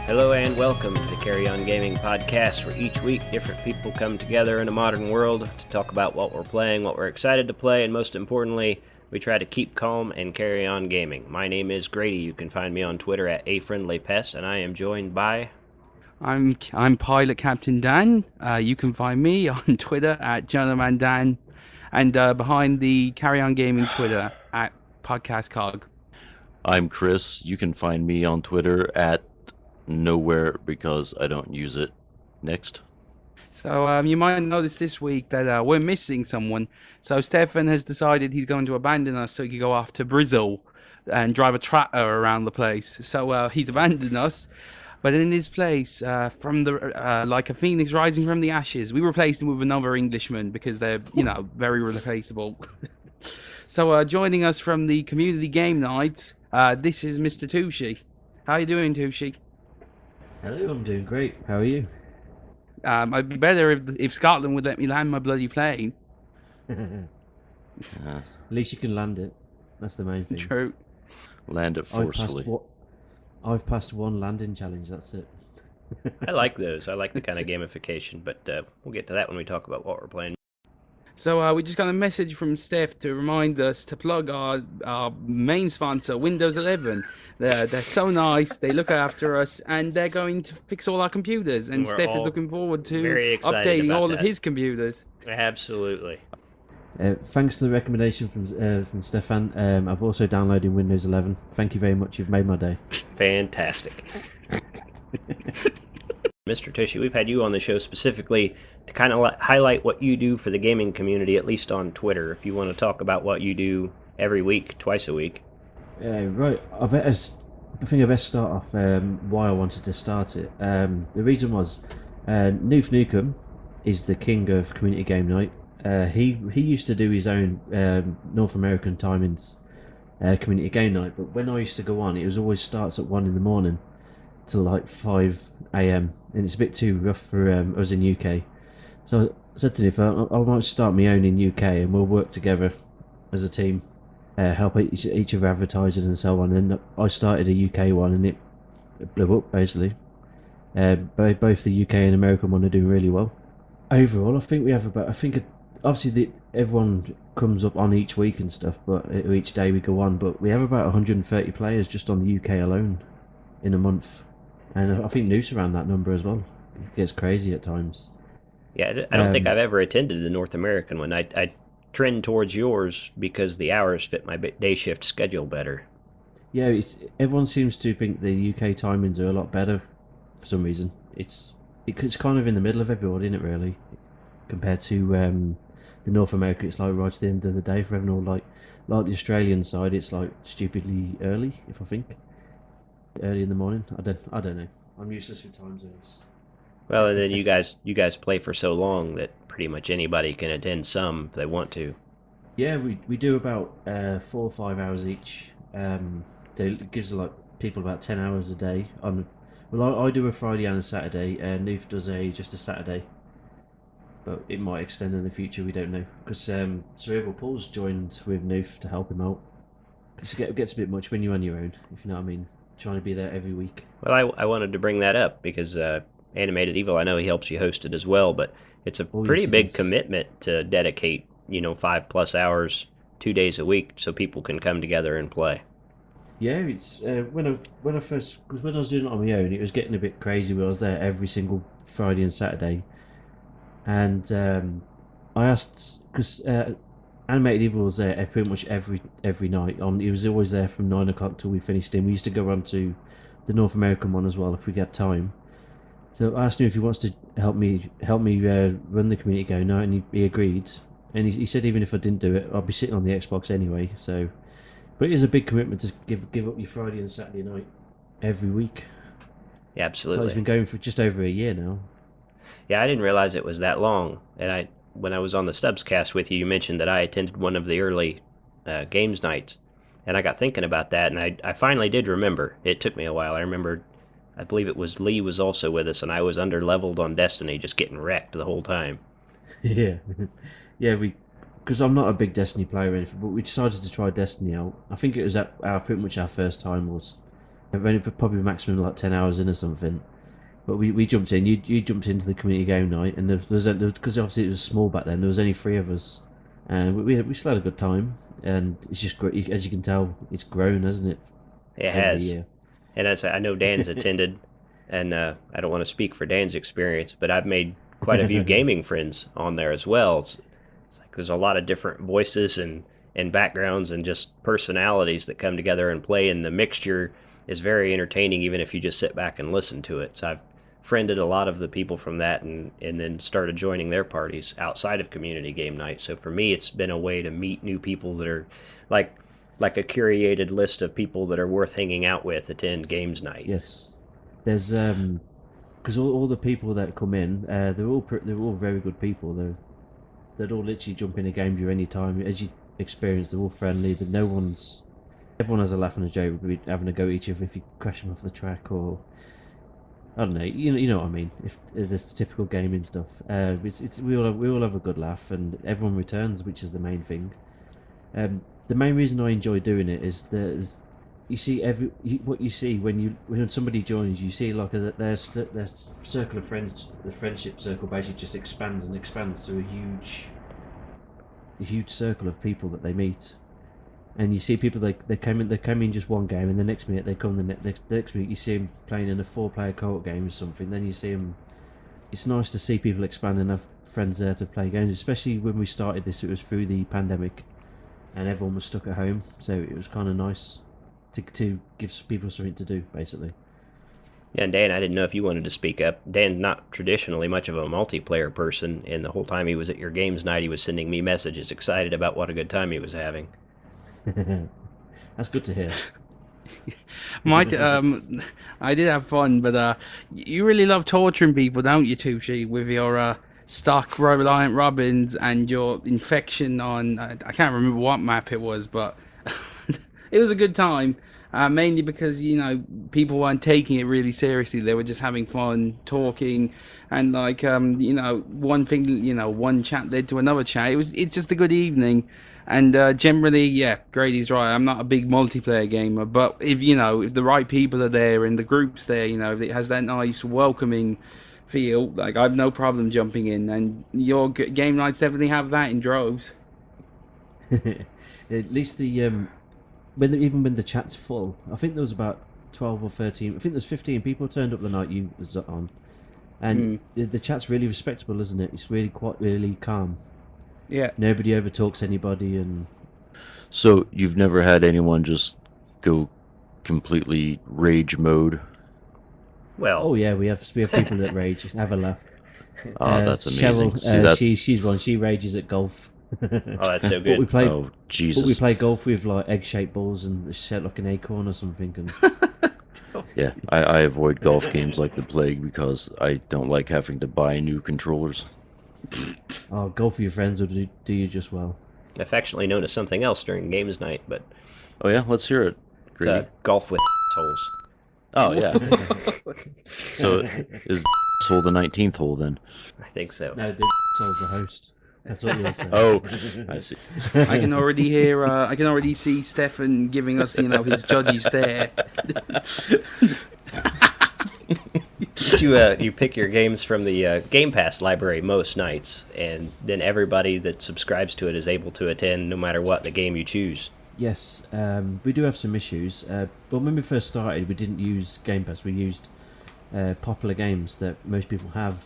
Hello and welcome to the Carry On Gaming Podcast, where each week different people come together in a modern world to talk about what we're playing, what we're excited to play, and most importantly, we try to keep calm and carry on gaming. My name is Grady. You can find me on Twitter at @AFriendlyPest, and I am joined by... I'm Pilot Captain Dan. You can find me on Twitter at JournalmanDan, and behind the Carry On Gaming Twitter at PodcastCog. I'm Chris. You can find me on Twitter at nowhere because I don't use it. Next. So you might notice this week that we're missing someone. So Stefan has decided he's going to abandon us so he can go off to Brazil and drive a tractor around the place. So he's abandoned us. But in his place, from the like a phoenix rising from the ashes, we replaced him with another Englishman because they're, very replaceable. So joining us from the community game night, this is Mr. Tushi. How are you doing, Tushi? Hello, I'm doing great. How are you? I'd be better if Scotland would let me land my bloody plane. At least you can land it. That's the main thing. True. Land it forcefully. I've passed one landing challenge, that's it. I like those. I like the kind of gamification, but we'll get to that when we talk about what we're playing. So we just got a message from Steph to remind us to plug our main sponsor, Windows 11. They're so nice, they look after us, and they're going to fix all our computers. And Steph is looking forward to updating all of his computers. Absolutely. Thanks to the recommendation from Stefan, I've also downloaded Windows 11. Thank you very much, you've made my day. Fantastic. Mr. Tushi, we've had you on the show specifically to kind of highlight what you do for the gaming community, at least on Twitter. If you want to talk about what you do every week, twice a week. Right, I think I best start off why I wanted to start it. The reason was Noof Nukem is the king of community game night. He used to do his own North American timings community game night, but when I used to go on, it was always starts at 1 in the morning till like 5 a.m. and it's a bit too rough for us in UK. So I said to Noof, I might start my own in UK and we'll work together as a team, help each other advertising and so on. And I started a UK one and it blew up basically. Both the UK and American one are doing really well. Overall, I think we have obviously everyone comes up on each week and stuff, but each day we go on. But we have about 130 players just on the UK alone in a month, and I think Noose around that number as well. It gets crazy at times. Yeah, I don't think I've ever attended the North American one. I trend towards yours because the hours fit my day shift schedule better. Yeah, everyone seems to think the UK timings are a lot better for some reason. It's kind of in the middle of everyone, isn't it, really? Compared to the North America, it's like right at the end of the day for everyone. Like the Australian side, it's like stupidly early, if I think. Early in the morning. I don't know. I'm useless with time zones. Well, and then you guys play for so long that pretty much anybody can attend some if they want to. Yeah, we do about 4 or 5 hours each. It gives like people about 10 hours a day. I do a Friday and a Saturday. Noof does just a Saturday, but it might extend in the future. We don't know because Cerebral Paul's joined with Noof to help him out. It gets a bit much when you're on your own, if you know what I mean. Trying to be there every week. Well, I wanted to bring that up because Animated Evil, I know he helps you host it as well, but it's a pretty big commitment to dedicate 5+ hours 2 days a week so people can come together and play. Yeah, it's when I was doing it on my own, it was getting a bit crazy. Where I was there every single Friday and Saturday, and I asked because Animated Evil was there pretty much every night. He was always there from 9 o'clock till we finished him. We used to go on to the North American one as well if we get time. So I asked him if he wants to help me run the community game night, and he agreed. And he said even if I didn't do it, I'd be sitting on the Xbox anyway. So, but it is a big commitment to give up your Friday and Saturday night every week. Yeah, absolutely. So he's been going for just over a year now. Yeah, I didn't realize it was that long. And when I was on the Stubbs cast with you, you mentioned that I attended one of the early games nights. And I got thinking about that, and I finally did remember. It took me a while. I believe it was Lee was also with us, and I was under-leveled on Destiny, just getting wrecked the whole time. Yeah. Yeah, because I'm not a big Destiny player or anything, but we decided to try Destiny out. I think it was pretty much our first time was I've only put probably maximum like 10 hours in or something. But we jumped in. You jumped into the community game night, and there was because obviously it was small back then. There was only 3 of us, and we still had a good time. And it's just great, as you can tell, it's grown, hasn't it? It Over the has. year. And I know Dan's attended, and I don't want to speak for Dan's experience, but I've made quite a few gaming friends on there as well. It's like there's a lot of different voices and backgrounds and just personalities that come together and play, and the mixture is very entertaining even if you just sit back and listen to it. So I've friended a lot of the people from that and then started joining their parties outside of community game night. So for me, it's been a way to meet new people that are like a curated list of people that are worth hanging out with attend games night. Yes, there's because all the people that come in, they're all very good people. They'd all literally jump in a game with you any time. As you experience, they're all friendly. That everyone has a laugh and a joke, having a go at each other if you crash them off the track or I don't know. You know what I mean. If there's typical gaming stuff, we all have a good laugh and everyone returns, which is the main thing. The main reason I enjoy doing it is you see what you see when somebody joins, you see like their circle of friends, the friendship circle basically just expands and expands to a huge circle of people that they meet. And you see people they come in just one game, and the next minute they come the next minute you see them playing in a 4-player co-op game or something. Then you see them. It's nice to see people expand and have friends there to play games. Especially when we started this, it was through the pandemic, and everyone was stuck at home, so it was kind of nice to give people something to do, basically. Yeah, and Dan, I didn't know if you wanted to speak up. Dan's not traditionally much of a multiplayer person, and the whole time he was at your games night, he was sending me messages, excited about what a good time he was having. That's good to hear. I did have fun, but you really love torturing people, don't you, Tushi, with your stock Reliant Robins and your infection on I can't remember what map it was, but it was a good time. Mainly because people weren't taking it really seriously. They were just having fun, talking, and one thing, one chat led to another chat. It's just a good evening. And generally, yeah, Grady's right. I'm not a big multiplayer gamer, but if the right people are there and the group's there, if it has that nice welcoming feel, like I've no problem jumping in. And your game nights definitely have that in droves. At least even when the chat's full, I think there was about 12 or 13. I think there's 15 people turned up the night you was on, and the chat's really respectable, isn't it? It's really calm. Yeah. Nobody over talks anybody, and So you've never had anyone just go completely rage mode? Well, oh yeah, we have people that rage. Have a laugh. Oh, that's amazing. Cheryl, she's one. She rages at golf. oh, that's so But good. we play. Oh, Jesus. But we play golf with like egg-shaped balls and it's shaped like an acorn or something. And Yeah, I avoid golf games like the plague because I don't like having to buy new controllers. oh, golf with your friends will do you just well. Affectionately known as something else during games night, but Oh yeah, let's hear it. it's Grady. golf with holes. Oh yeah. So is hole the 19th hole then? I think so. No, the soul's the host. That's what you're saying. Oh, I see. I can already hear. I can already see Stefan giving us, his judgy stare. You pick your games from the Game Pass library most nights, and then everybody that subscribes to it is able to attend no matter what the game you choose. Yes, we do have some issues. But when we first started, we didn't use Game Pass. We used popular games that most people have.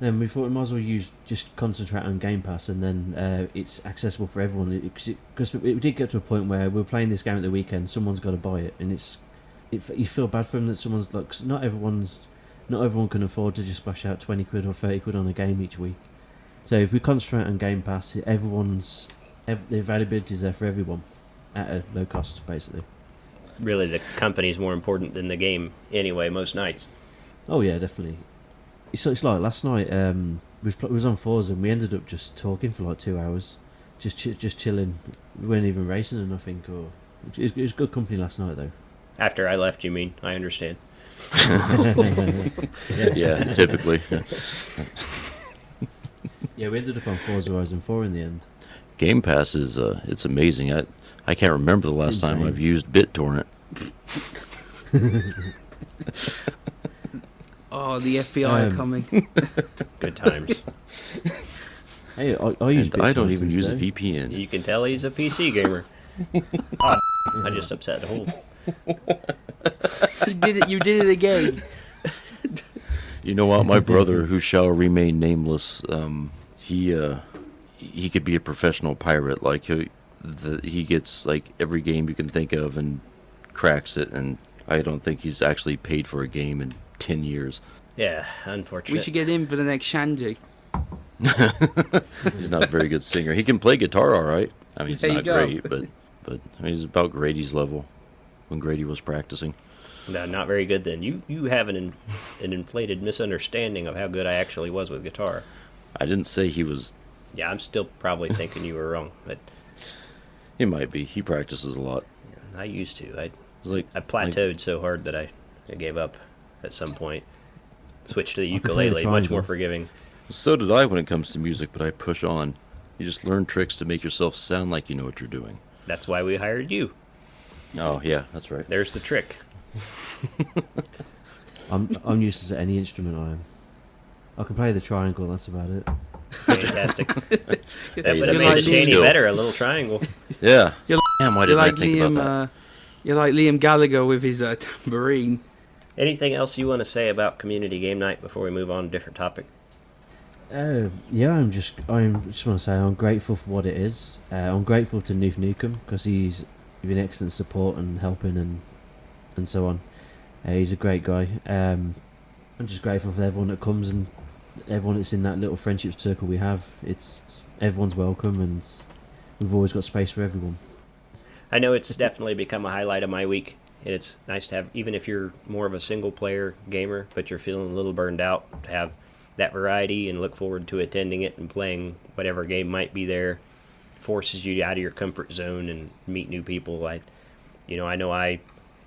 Then we thought we might as well just concentrate on Game Pass, and then it's accessible for everyone. Because it did get to a point where we were playing this game at the weekend. Someone's got to buy it, and you feel bad for them that someone's like not everyone can afford to just splash out 20 quid or 30 quid on a game each week. So if we concentrate on Game Pass, the availability is there for everyone at a low cost, basically. Really, the company's more important than the game anyway, most nights. Oh yeah, definitely. It's like last night. We was on Forza and we ended up just talking for like 2 hours, just chilling. We weren't even racing or nothing. It was good company last night though. After I left, you mean? I understand. Yeah, typically. Yeah, we ended up on Forza Horizon 4 in the end. Game Pass is it's amazing. I can't remember the last time insane. I've used BitTorrent. Oh, the FBI are coming. Good times. Hey, I use And I don't BitTorrent even use a instead. VPN. You can tell he's a PC gamer. Oh, I just upset the whole. You did it. You did it again. You know what? My brother, who shall remain nameless, he could be a professional pirate. Like he gets like every game you can think of and cracks it. And I don't think he's actually paid for a game in 10 years. Yeah, unfortunate. We should get him for the next Shandy. He's not a very good singer. He can play guitar all right. I mean, he's There you not go. great, but I mean, he's about Grady's level when Grady was practicing. No, not very good then. You have an inflated misunderstanding of how good I actually was with guitar. I didn't say he was. Yeah, I'm still probably thinking you were wrong, but He might be. He practices a lot. I used to. It's like I plateaued so hard that I gave up at some point. Switched to the I can play the ukulele, much more triangle. forgiving. So did I when it comes to music, but I push on. You just learn tricks to make yourself sound like you know what you're doing. That's why we hired you. Oh yeah, that's right. There's the trick. I'm useless at any instrument. I am. I can play the triangle. That's about it. Fantastic. That Hey, would have that's made a it any skill. better, a little triangle. Yeah. You're Damn, why You're didn't I like think Liam. about that? You're like Liam Gallagher with his tambourine. Anything else you want to say about community game night before we move on to a different topic? Yeah, I just want to say I'm grateful for what it is. I'm grateful to Noof Nukem because he's been excellent support and helping and so on. He's a great guy. I'm just grateful for everyone that comes and everyone that's in that little friendship circle we have. Everyone's welcome and we've always got space for everyone. I know it's definitely become a highlight of my week, and it's nice to have, even if you're more of a single-player gamer, but you're feeling a little burned out, to have that variety and look forward to attending it and playing whatever game might be there. Forces you out of your comfort zone and meet new people. I know I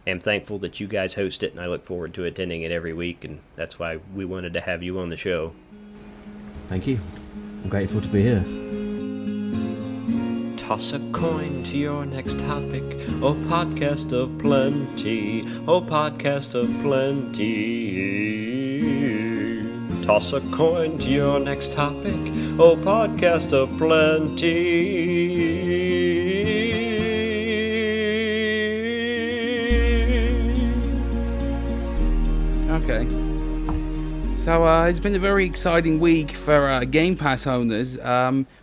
am thankful that you guys host it, and I look forward to attending it every week, and that's why we wanted to have you on the show. Thank you. I'm grateful to be here. Toss a coin to your next topic, oh podcast of plenty, oh podcast of plenty. Toss a coin to your next topic, oh podcast of plenty. Okay. So it's been a very exciting week for Game Pass owners.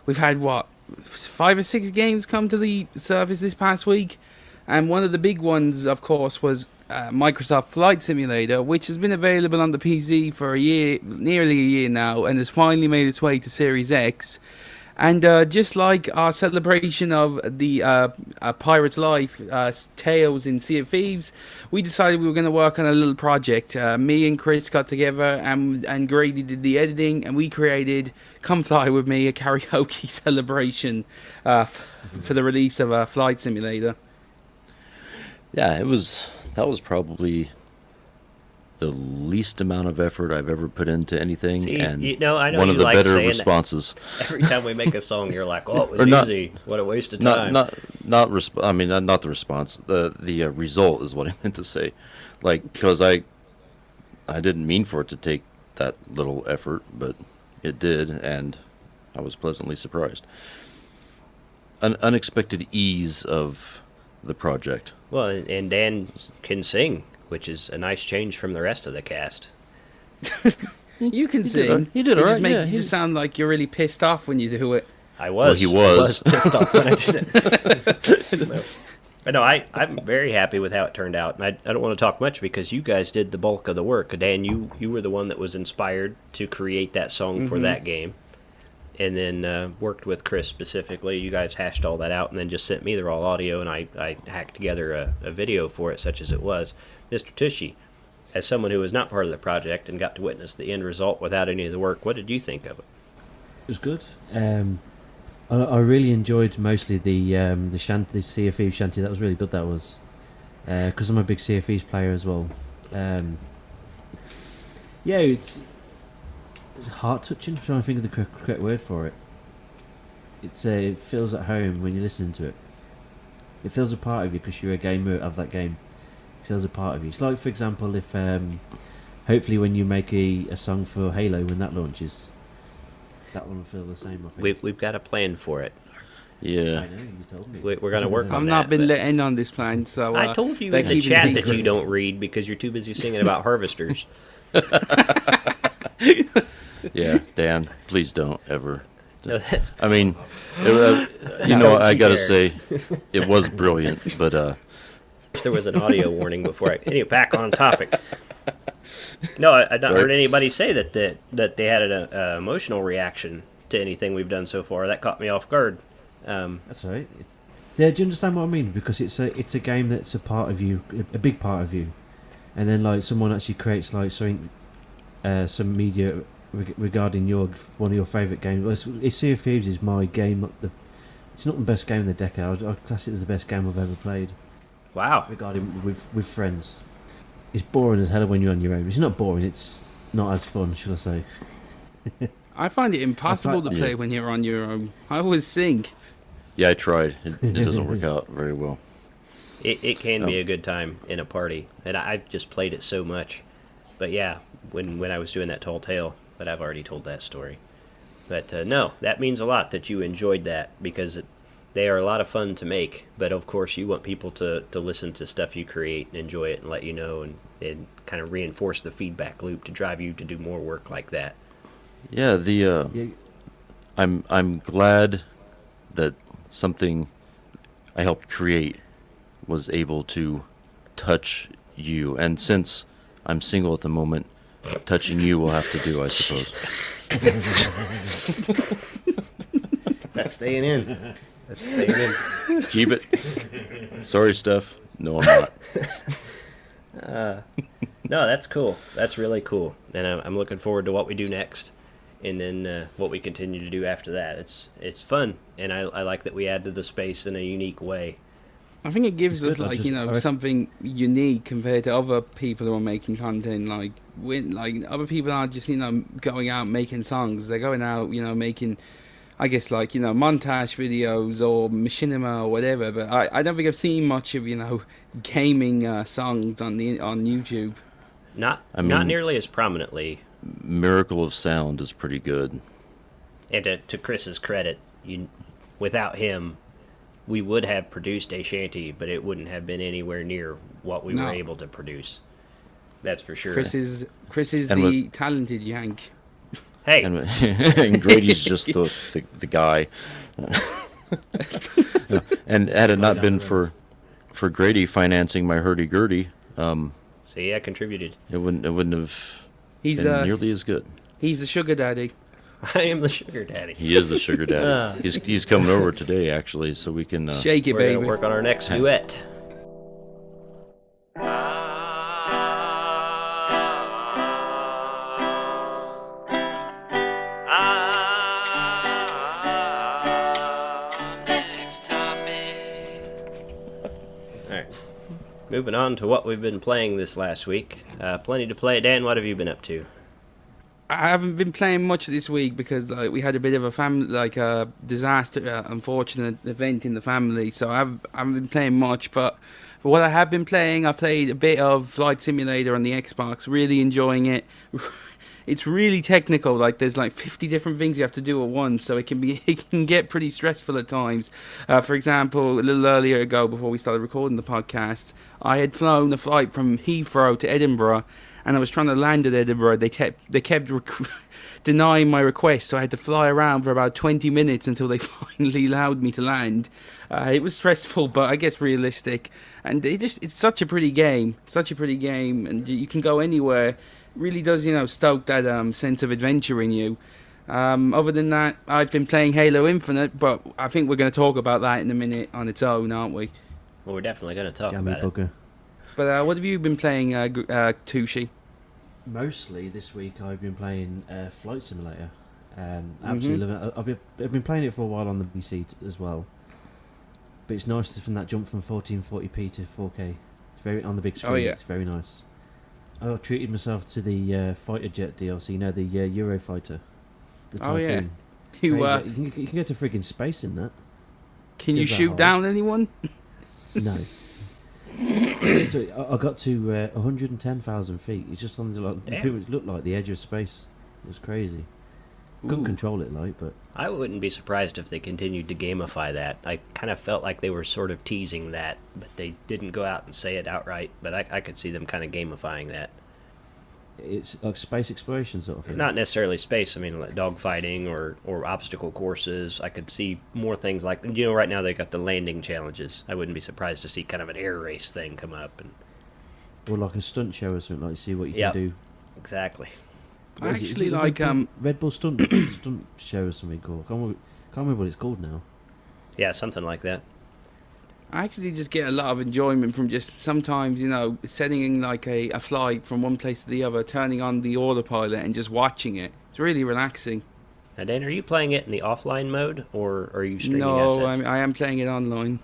We've had 5 or 6 games come to the surface this past week, and one of the big ones, of course, was Microsoft Flight Simulator, which has been available on the PC for nearly a year now, and has finally made its way to Series X. And just like our celebration of the Pirate's Life Tales in Sea of Thieves, we decided we were going to work on a little project. Me and Chris got together and Grady did the editing, and we created Come Fly With Me, a karaoke celebration for the release of Flight Simulator. Yeah, that was probably the least amount of effort I've ever put into anything, See, and I know one you of the like better saying responses. that. Every time we make a song, you're like, "Oh, it was Or not- easy. What a waste of Not time." not not the response. The result is what I meant to say. Like, because I didn't mean for it to take that little effort, but it did, and I was pleasantly surprised. An unexpected ease of the project. Well, and Dan can sing, which is a nice change from the rest of the cast. You can did sing. he did You all just right, yeah, you he- just sound like you're really pissed off when you do it. I was. Well, he was. pissed off when I did it. But no, I'm very happy with how it turned out, and I don't want to talk much because you guys did the bulk of the work. Dan, you were the one that was inspired to create that song for that game, and then worked with Chris specifically. You guys hashed all that out, and then just sent me the raw audio, and I hacked together a video for it, such as it was. Mr. Tushi, as someone who was not part of the project and got to witness the end result without any of the work, what did you think of it? It was good. I really enjoyed mostly the Sea of Thieves shanty. That was really good. That was because I'm a big Sea of Thieves player as well. Yeah, it's heart touching. I'm trying to think of the correct word for it. It feels at home when you're listening to it. It feels a part of you because you're a gamer of that game. feels a part of you. It's like, for example, if hopefully when you make a song for Halo when that launches, that one will feel the same. I think. We've got a plan for it. Yeah. I know, you told me. We're going to work on I've that. not been but let in on this plan, so I told you they're in the keeping chat that secrets. you don't read because you're too busy singing about harvesters. Yeah, Dan, please don't ever. No, that's I mean, I gotta say, it was brilliant, but there was an audio warning before I. Anyway, back on topic. No, I've not Sorry. heard anybody say that they had an emotional reaction to anything we've done so far. That caught me off guard. That's all right. Yeah, do you understand what I mean? Because it's a game that's a part of you, a big part of you, and then like someone actually creates like something, some media regarding one of your favourite games. Well, Sea of Thieves is my game. It's not the best game of the decade. I'd class it as the best game I've ever played. Wow. Regarding with friends, it's boring as hell when you're on your own. It's not boring. It's not as fun, should I say? I find it impossible to play Yeah. when you're on your own. I always think. yeah, I tried. It doesn't work out very well. It can be Oh. a good time in a party, and I've just played it so much. But yeah, when I was doing that Tall Tale, but I've already told that story. But no, that means a lot that you enjoyed that because they are a lot of fun to make. But of course, you want people to listen to stuff you create and enjoy it and let you know and kind of reinforce the feedback loop to drive you to do more work like that. Yeah, Yeah, I'm glad that something I helped create was able to touch you, and since I'm single at the moment, touching you will have to do, I suppose. That's staying in. That's staying in. Keep it. Sorry, Steph. No, I'm not. No, that's cool. That's really cool, and I'm looking forward to what we do next, and then what we continue to do after that. It's fun, and I like that we add to the space in a unique way. I think it gives It's us good, like I reckon- something unique compared to other people who are making content. Like other people aren't just going out making songs. They're going out making, I guess montage videos or machinima or whatever. But I don't think I've seen much of gaming songs on YouTube. Not I not mean- nearly as prominently. Miracle of Sound is pretty good. And to Chris's credit, without him, we would have produced a shanty, but it wouldn't have been anywhere near what we No. were able to produce. That's for sure. Chris is And the talented Yank. Hey, And, and Grady's just the guy. And had it not been for Grady financing my hurdy-gurdy, see, I contributed. it wouldn't have He's been nearly as good. he's the sugar daddy. I am the sugar daddy. He is the sugar daddy. He's coming over today, actually, so we can. Shake it, We're baby. gonna work on our next duet. Alright. Moving on to what we've been playing this last week. Plenty to play. Dan, what have you been up to? I haven't been playing much this week because we had a bit of a family disaster, unfortunate event in the family. So I haven't been playing much. But for what I have been playing, I played a bit of Flight Simulator on the Xbox. Really enjoying it. It's really technical. Like there's 50 different things you have to do at once, so it can get pretty stressful at times. For example, a little earlier ago, before we started recording the podcast, I had flown a flight from Heathrow to Edinburgh, and I was trying to land at Edinburgh. They kept denying my request, so I had to fly around for about 20 minutes until they finally allowed me to land. It was stressful, but I guess realistic. And it's such a pretty game, and you can go anywhere. Really does, stoke that sense of adventure in you. Other than that, I've been playing Halo Infinite, but I think we're going to talk about that in a minute on its own, aren't we? Well, we're definitely going to talk Jammy about it. bugger. But what have you been playing, Tushi? Mostly this week I've been playing Flight Simulator. Absolutely love it. I've been playing it for a while on the PC as well. But it's nice from that jump from 1440p to 4K. It's very on the big screen. Oh, yeah. It's very nice. I treated myself to the fighter jet DLC. The Eurofighter. The Oh, yeah. Typhoon. You You can go to friggin' space in that. can you is that shoot hard? down anyone? No. So I got to 110,000 feet. It just sounded like it pretty much looked like the edge of space. It was crazy. Couldn't Ooh. control it, like, but I wouldn't be surprised if they continued to gamify that. I kind of felt like they were sort of teasing that, but they didn't go out and say it outright. But I could see them kind of gamifying that. it's like space exploration sort of thing. Not necessarily space. I mean, like dogfighting or obstacle courses. I could see more things like, right now they got the landing challenges. I wouldn't be surprised to see kind of an air race thing come up. And Or like a stunt show or something, like see what you Yep. can do. exactly. I What is it? Is actually it the like Red Bull stunt stunt show or something called. Can't remember what it's called now. Yeah, something like that. I actually just get a lot of enjoyment from just sometimes, setting like a flight from one place to the other, turning on the autopilot and just watching it. It's really relaxing. Now, Dan, are you playing it in the offline mode, or are you streaming No, assets? I am playing it online.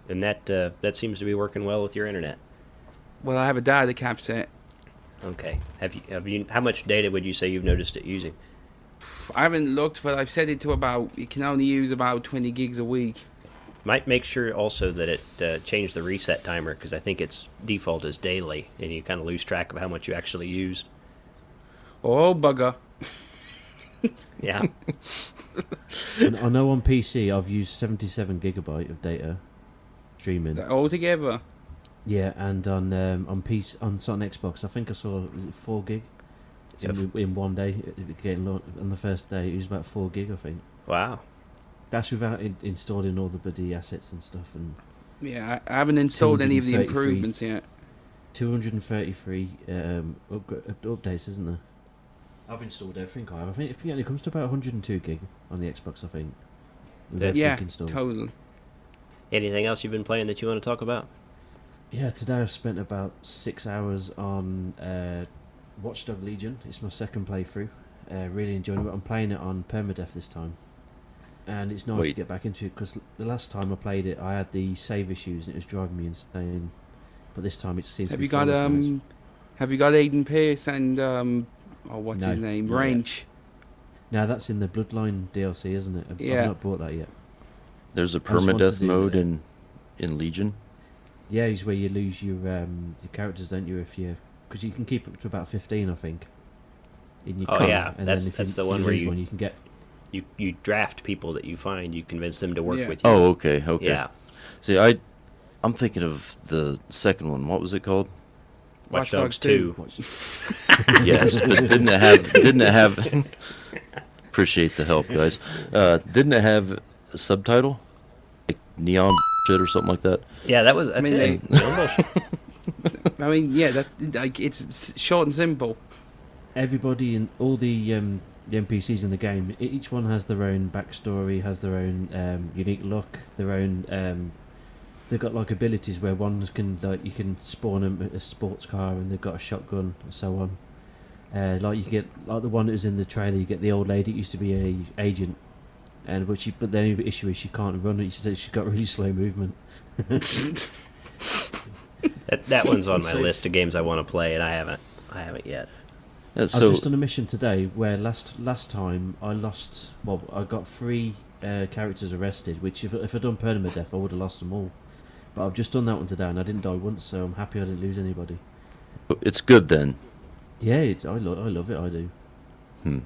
And that seems to be working well with your internet. Well, I have a data cap set. Okay. Have you? How much data would you say you've noticed it using? I haven't looked, but I've set it to it can only use about 20 gigs a week. Might make sure also that it changed the reset timer, because I think its default is daily, and you kind of lose track of how much you actually used. Oh, bugger. Yeah. And I know on PC I've used 77 gigabyte of data streaming. Altogether. Yeah, and on PC on Xbox I think I saw, was it 4 gig in one day. On the first day it was about 4 gig, I think. Wow. That's without installing all the bloody assets and stuff, and Yeah, I haven't installed any of the 233. improvements yet. 233 updates, isn't there? I've installed everything. I think it only comes to about 102 gig on the Xbox, I think. With everything Yeah, installed. totally. Anything else you've been playing that you want to talk about? Yeah, today I've spent about 6 hours on Watchdog Legion. It's my second playthrough. Really enjoying it. I'm playing it on permadeath this time, and it's nice to get back into it, because the last time I played it I had the save issues and it was driving me insane. But this time it seems to Have be you got flawless now. have you got Aiden Pierce and what's No, his name? not yet. Range. Now that's in the Bloodline DLC, isn't it? Yeah. I've not bought that yet. There's a just want to permadeath do mode it. in Legion. Yeah, it's where you lose your characters, don't you? Because you can keep up to about 15, I think. In your Oh, car, yeah, and that's then if the you one where lose you- one, you can get. You draft people that you find, you convince them to work Yeah. with you. Oh, okay. Yeah. See, I'm thinking of the second one. What was it called? Watch Watch Dogs Dogs 2. 2. Yes, but didn't it have? Appreciate the help, guys. Didn't it have a subtitle, like neon shit or something like that? Yeah, that's mean, it. I mean, yeah, it's short and simple. Everybody in all the NPCs in the game, each one has their own backstory, has their own unique look, their own. They've got like abilities where one can, like, you can spawn a sports car and they've got a shotgun and so on. Like you get, like the one that was in the trailer, you get the old lady that used to be a agent, but the only issue is she can't run. She says she's got really slow movement. That one's on my So- list of games I want to play, and I haven't yet. Yeah, I've so just done a mission today where last time I lost. Well, I got 3 characters arrested, which if I'd done permadeath I would have lost them all. But I've just done that one today and I didn't die once, so I'm happy I didn't lose anybody. it's good then. Yeah, I love it. I do. I'm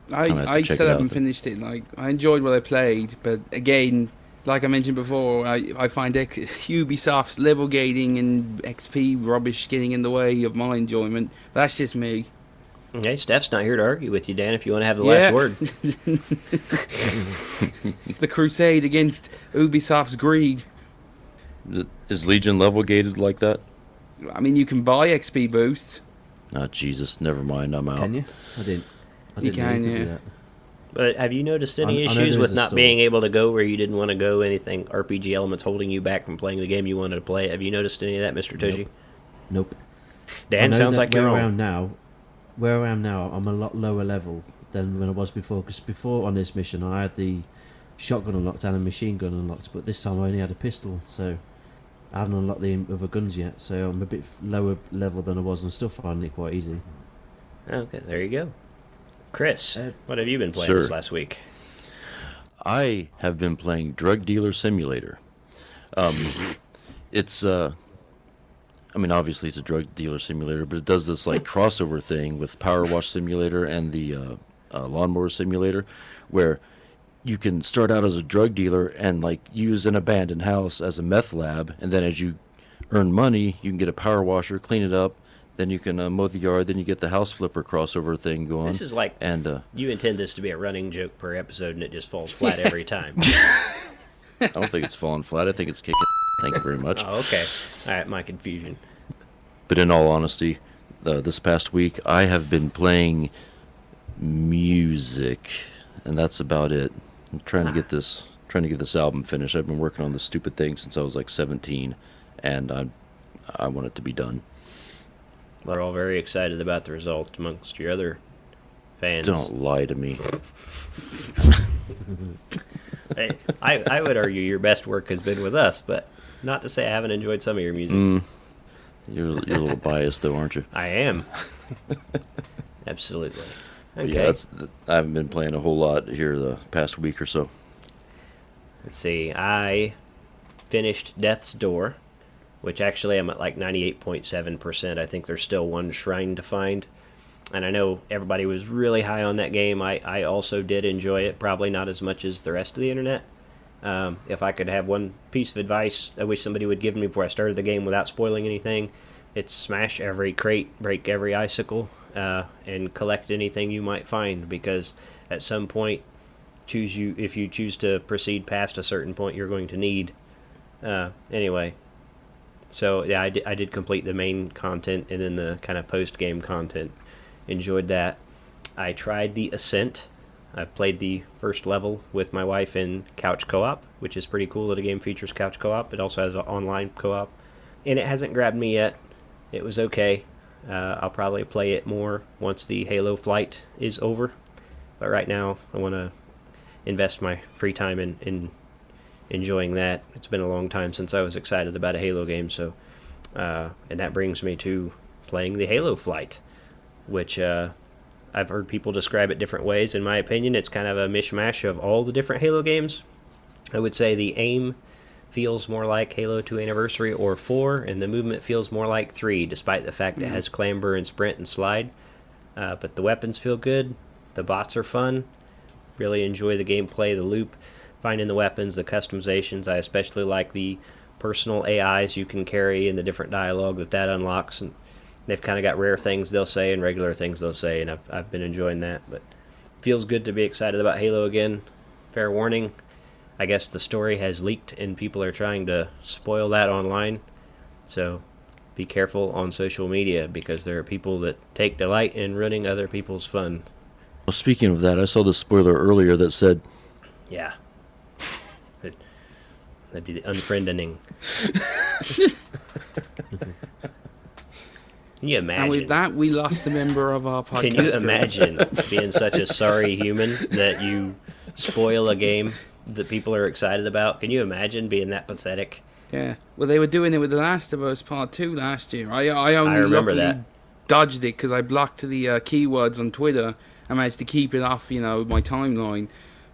gonna have to I check still it out haven't then. finished it. Like, I enjoyed what I played, but again, like I mentioned before, I find Ubisoft's level gating and XP rubbish getting in the way of my enjoyment. That's just me. Okay, Steph's not here to argue with you, Dan, if you want to have the last word. The crusade against Ubisoft's greed. Is Legion level gated like that? I mean, you can buy XP boosts. Oh, Jesus, never mind. I'm out. Can you? I didn't. You know can, could yeah. do that. But have you noticed any I know issues there with is a not store. being able to go where you didn't want to go? Anything RPG elements holding you back from playing the game you wanted to play? Have you noticed any of that, Mr. Tushi? Nope. Dan, I know sounds that like you're where I wrong. am now. Where I am now, I'm a lot lower level than when I was before. Because before on this mission, I had the shotgun unlocked and a machine gun unlocked, but this time I only had a pistol, so I haven't unlocked the other guns yet. So I'm a bit lower level than I was, and still finding it quite easy. Okay, there you go. Chris, what have you been playing Sir. this last week? I have been playing Drug Dealer Simulator. It's I mean, obviously it's a drug dealer simulator, but it does this like crossover thing with Power Wash Simulator and the Lawnmower Simulator, where you can start out as a drug dealer and like use an abandoned house as a meth lab, and then as you earn money, you can get a power washer, clean it up, then you can mow the yard, then you get the house flipper crossover thing going. This is like, and you intend this to be a running joke per episode, and it just falls flat every time. I don't think it's falling flat. I think it's kicking. Thank you very much. Oh, okay. All right, my confusion. But in all honesty, this past week I have been playing music, and that's about it. I'm trying to get this album finished. I've been working on this stupid thing since I was like 17, and I want it to be done. We're all very excited about the result amongst your other fans. Don't lie to me. Hey, I would argue your best work has been with us, but not to say I haven't enjoyed some of your music. You're a little biased, though, aren't you? I am. Absolutely. Okay. Yeah, I haven't been playing a whole lot here the past week or so. Let's see. I finished Death's Door, which actually I'm at like 98.7%. I think there's still one shrine to find. And I know everybody was really high on that game. I also did enjoy it, probably not as much as the rest of the internet. If I could have one piece of advice I wish somebody would give me before I started the game without spoiling anything, it's smash every crate, break every icicle, and collect anything you might find, because at some point, if you choose to proceed past a certain point, you're going to need. Anyway, so yeah, I did complete the main content and then the kind of post-game content. Enjoyed that. I tried the Ascent. I've played the first level with my wife in couch co-op, which is pretty cool that a game features couch co-op. It also has an online co-op. And it hasn't grabbed me yet. It was okay. I'll probably play it more once the Halo flight is over. But right now, I want to invest my free time in enjoying that. It's been a long time since I was excited about a Halo game, so and that brings me to playing the Halo flight, which I've heard people describe it different ways. In my opinion, it's kind of a mishmash of all the different Halo games. I would say the aim feels more like Halo 2 Anniversary or 4, and the movement feels more like 3, despite the fact it has clamber and sprint and slide. But the weapons feel good. The bots are fun. Really enjoy the gameplay, the loop, finding the weapons, the customizations. I especially like the personal AIs you can carry and the different dialogue that unlocks. And they've kind of got rare things they'll say and regular things they'll say, and I've been enjoying that. But feels good to be excited about Halo again. Fair warning, I guess the story has leaked and people are trying to spoil that online. So be careful on social media, because there are people that take delight in ruining other people's fun. Well, speaking of that, I saw the spoiler earlier that said... Yeah. That'd be the unfriending. Can you imagine? And with that, we lost a member of our podcast. Can you imagine being such a sorry human that you spoil a game that people are excited about? Can you imagine being that pathetic? Yeah. Well, they were doing it with The Last of Us Part 2 last year. I only remember luckily that. dodged it because I blocked the keywords on Twitter. I managed to keep it off, my timeline.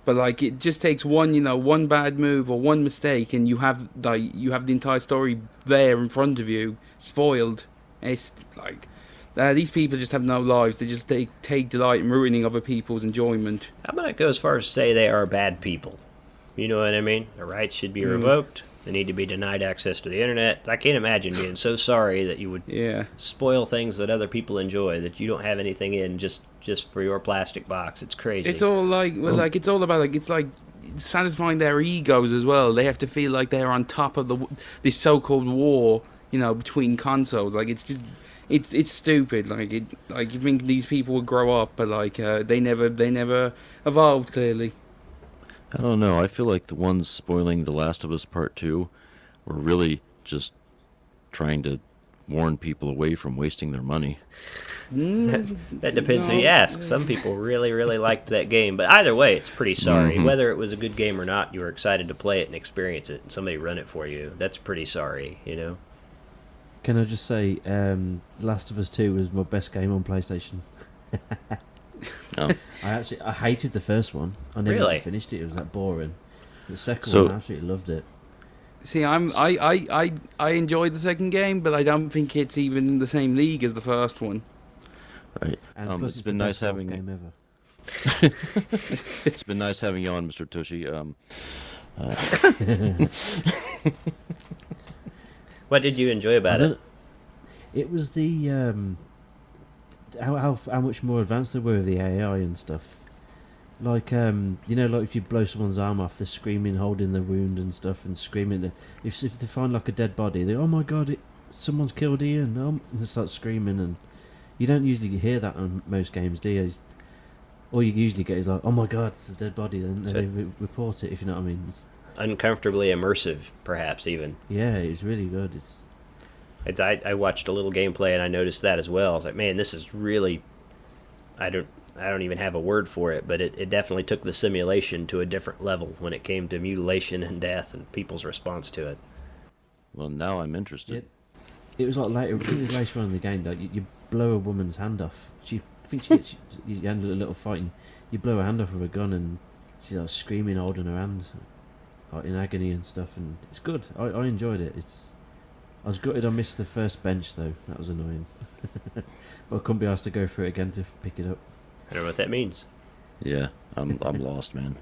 But like, it just takes one bad move or one mistake, and you have the entire story there in front of you, spoiled. It's like these people just have no lives. They just take delight in ruining other people's enjoyment. How about I go as far as to say they are bad people? You know what I mean? Their rights should be revoked. They need to be denied access to the internet. I can't imagine being so sorry that you would spoil things that other people enjoy, that you don't have anything in just for your plastic box. It's crazy. It's all it's all about it's like satisfying their egos as well. They have to feel like they're on top of this so-called war, between consoles. Like, it's just it's stupid. Like, you think these people would grow up, but they never evolved, clearly. I don't know. I feel like the ones spoiling The Last of Us Part 2 were really just trying to warn people away from wasting their money. That depends who you ask. Some people really, really liked that game. But either way, it's pretty sorry. Whether it was a good game or not, you were excited to play it and experience it, and somebody run it for you. That's pretty sorry, Can I just say, Last of Us 2 was my best game on PlayStation. No. I hated the first one. I never Really? finished it. It was that boring. The second So- one, I absolutely loved it. See, I enjoyed the second game, but I don't think it's even in the same league as the first one. Right. And plus, It's the been nice best golf having game ever. it's been nice having you on, Mr. Tushi. What did you enjoy about it? It was the how much more advanced they were with the AI and stuff. Like like if you blow someone's arm off, they're screaming, holding the wound and stuff, and screaming. If they find like a dead body, they oh my god, someone's killed Ian, and they start screaming. And you don't usually hear that on most games, do you? All you usually get is like, oh my god, it's a dead body, then they report it. If you know what I mean. Uncomfortably immersive, perhaps even. Yeah, it was really good. I watched a little gameplay and I noticed that as well. I was like, man, this is really. I don't even have a word for it, but it definitely took the simulation to a different level when it came to mutilation and death and people's response to it. Well, now I'm interested. It was like later, I think it was later on in the game that you blow a woman's hand off. I think she gets, you handle a little fight and you blow her hand off with a gun and she's like screaming, holding her hand, like in agony and stuff. And it's good. I enjoyed it. I was gutted I missed the first bench though. That was annoying. But I couldn't be asked to go through it again to pick it up. I don't know what that means. Yeah, I'm lost, man.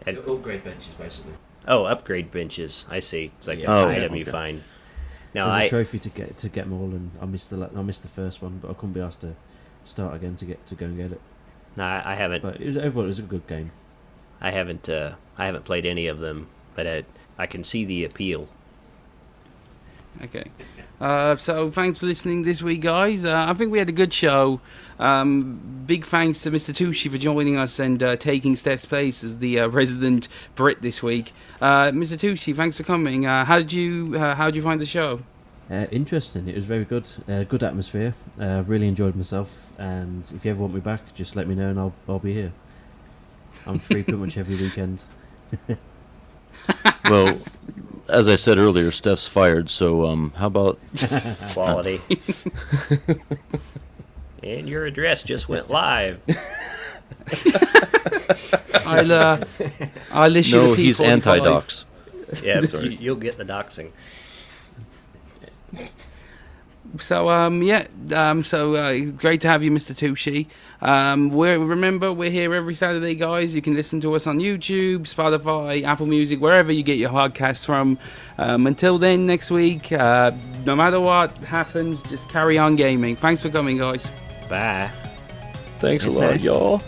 Upgrade benches basically. Oh, upgrade benches. I see. It's like an Oh, item you okay. find. Now There's a trophy to get them all, and I missed the first one, but I couldn't be asked to start again to go and get it. No, I haven't. But overall it was a good game. I haven't played any of them, but I can see the appeal. Okay. So thanks for listening this week, guys. I think we had a good show. Big thanks to Mr. Tushi for joining us and taking Steph's place as the resident Brit this week. Mr. Tushi, thanks for coming. How did you find the show? Interesting. It was very good. Good atmosphere. Really enjoyed myself. And if you ever want me back, just let me know, and I'll be here. I'm free pretty much every weekend. Well, as I said earlier, Steph's fired. So how about Quality. And your address just went live. I'll issue no? the He's P45. anti-docs. Yeah, Sorry. you'll get the doxing. So great to have you, Mr. Tushi. Remember we're here every Saturday, guys. You can listen to us on YouTube, Spotify, Apple Music, wherever you get your podcasts from. Until then, next week, no matter what happens, just carry on gaming. Thanks for coming, guys. Bye. Thanks a lot, y'all.